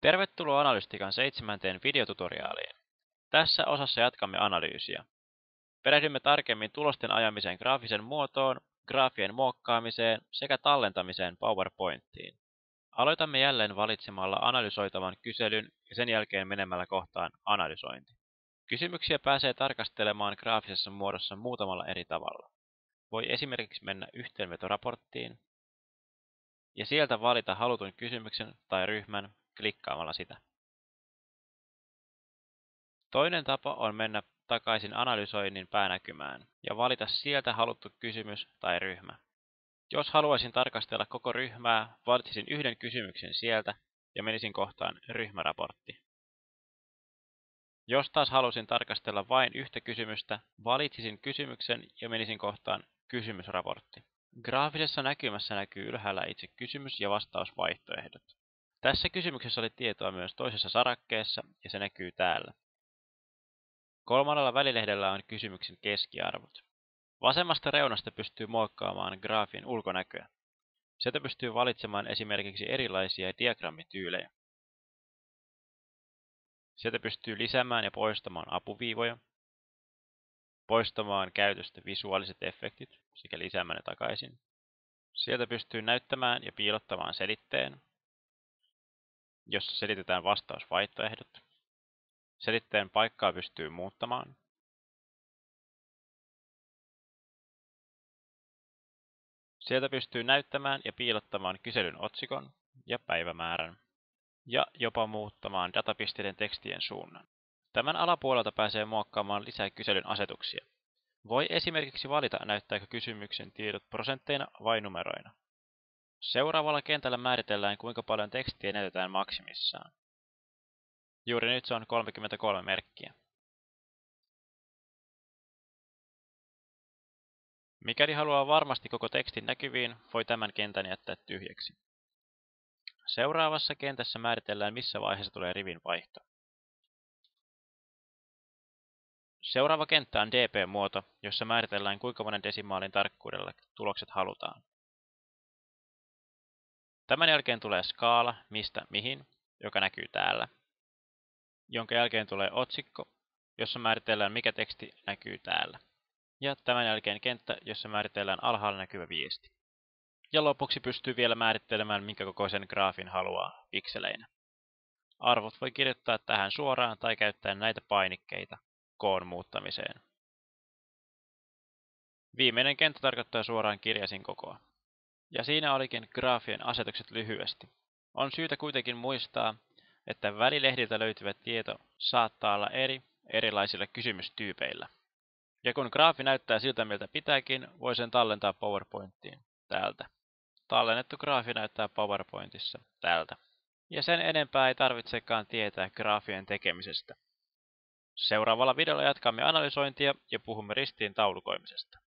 Tervetuloa Analytiikan 7. videotutoriaaliin. Tässä osassa jatkamme analyysiä. Perehdymme tarkemmin tulosten ajamiseen graafisen muotoon, graafien muokkaamiseen sekä tallentamiseen PowerPointiin. Aloitamme jälleen valitsemalla analysoitavan kyselyn ja sen jälkeen menemällä kohtaan analysointi. Kysymyksiä pääsee tarkastelemaan graafisessa muodossa muutamalla eri tavalla. Voi esimerkiksi mennä yhteenvetoraporttiin ja sieltä valita halutun kysymyksen tai ryhmän klikkaamalla sitä. Toinen tapa on mennä takaisin analysoinnin päänäkymään ja valita sieltä haluttu kysymys tai ryhmä. Jos haluaisin tarkastella koko ryhmää, valitsisin yhden kysymyksen sieltä ja menisin kohtaan ryhmäraportti. Jos taas halusin tarkastella vain yhtä kysymystä, valitsisin kysymyksen ja menisin kohtaan kysymysraportti. Graafisessa näkymässä näkyy ylhäällä itse kysymys- ja vastausvaihtoehdot. Tässä kysymyksessä oli tietoa myös toisessa sarakkeessa ja se näkyy täällä. Kolmannella välilehdellä on kysymyksen keskiarvot. Vasemmasta reunasta pystyy muokkaamaan graafin ulkonäköä. Sieltä pystyy valitsemaan esimerkiksi erilaisia diagrammityylejä. Sieltä pystyy lisäämään ja poistamaan apuviivoja, poistamaan käytöstä visuaaliset efektit sekä lisäämään ne takaisin. Sieltä pystyy näyttämään ja piilottamaan selitteen, jossa selitetään vastausvaihtoehdot. Selitteen paikkaa pystyy muuttamaan. Sieltä pystyy näyttämään ja piilottamaan kyselyn otsikon ja päivämäärän ja jopa muuttamaan datapisteiden tekstien suunnan. Tämän alapuolelta pääsee muokkaamaan lisää kyselyn asetuksia. Voi esimerkiksi valita, näyttääkö kysymyksen tiedot prosentteina vai numeroina. Seuraavalla kentällä määritellään, kuinka paljon tekstiä näytetään maksimissaan. Juuri nyt se on 33 merkkiä. Mikäli haluaa varmasti koko tekstin näkyviin, voi tämän kentän jättää tyhjäksi. Seuraavassa kentässä määritellään, missä vaiheessa tulee rivin vaihto. Seuraava kenttä on dp-muoto, jossa määritellään, kuinka monen desimaalin tarkkuudella tulokset halutaan. Tämän jälkeen tulee skaala mistä mihin, joka näkyy täällä, jonka jälkeen tulee otsikko, jossa määritellään, mikä teksti näkyy täällä. Ja tämän jälkeen kenttä, jossa määritellään alhaalla näkyvä viesti. Ja lopuksi pystyy vielä määrittelemään, minkä kokoisen graafin haluaa pikseleinä. Arvot voi kirjoittaa tähän suoraan tai käyttää näitä painikkeita koon muuttamiseen. Viimeinen kenttä tarkoittaa suoraan kirjaisin kokoa. Ja siinä olikin graafien asetukset lyhyesti. On syytä kuitenkin muistaa, että välilehdiltä löytyvä tieto saattaa olla erilaisilla kysymystyypeillä. Ja kun graafi näyttää siltä, miltä pitääkin, voi sen tallentaa PowerPointiin täältä. Tallennettu graafi näyttää PowerPointissa täältä. Ja sen enempää ei tarvitsekaan tietää graafien tekemisestä. Seuraavalla videolla jatkamme analysointia ja puhumme ristiin taulukoimisesta.